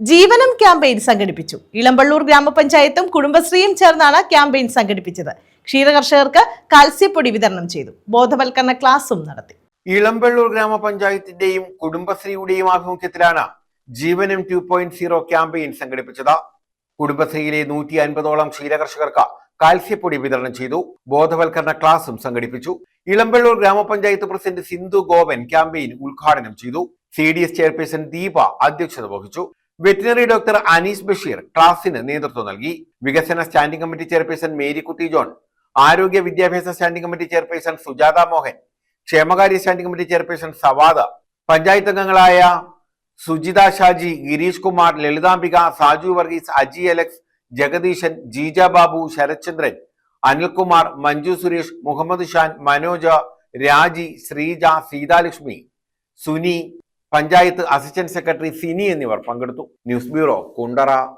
ജീവനം campaign സംഘടിപ്പിച്ചു. ഇളമ്പള്ളൂർ ഗ്രാമപഞ്ചായത്തും കുടുംബശ്രീയും ചേർന്നാണ് campaign സംഘടിപ്പിച്ചത്. ക്ഷീരകർഷകർക്ക് കാൽസ്യപ്പൊടി വിതരണം ചെയ്തു. ബോധവൽക്കരണ ക്ലാസും നടത്തി. ഇളമ്പള്ളൂർ ഗ്രാമപഞ്ചായത്തിന്റെയും കുടുംബശ്രീയുടെയും ആഭിമുഖ്യത്തിലാണ് ജീവനം 2.0 ക്യാമ്പയിൻ സംഘടിപ്പിച്ചത്. കുടുംബശ്രീയിലെ 150ഓളം ക്ഷീരകർഷകർക്ക് കാൽസ്യപ്പൊടി വിതരണം ചെയ്തു. ബോധവൽക്കരണ ക്ലാസും സംഘടിപ്പിച്ചു. ഇളമ്പള്ളൂർ ഗ്രാമപഞ്ചായത്ത് പ്രസിഡന്റ് സിന്ധു ഗോപൻ ക്യാമ്പയിൻ ഉദ്ഘാടനം ചെയ്തു. CDS ചെയർപേഴ്സൺ ദീപ അധ്യക്ഷത വഹിച്ചു. വെറ്റിനറി ഡോക്ടർ അനീസ് ബഷീർ ക്ലാസിന് നേതൃത്വം നൽകി. വികസന standing committee chairperson Marykutty John, ആരോഗ്യ വിദ്യാഭ്യാസ standing committee chairperson Sujatha Mohan, ക്ഷേമകാര്യ standing committee chairperson Savada, panchayat അംഗങ്ങളായ Sujitha Shaji, Girish Kumar, Lalithambika, Saju Varghese, Aji Alex, Jagadeesan, Jeeja Babu, Sarathchandran, Anilkumar, Manju Suresh, Muhammad Shan, Manoja, Raji, Sreeja, Seethalakshmi, Suni, panchayat assistant secretary Sini എന്നിവർ പങ്കെടുത്തു. News bureau, Kundara.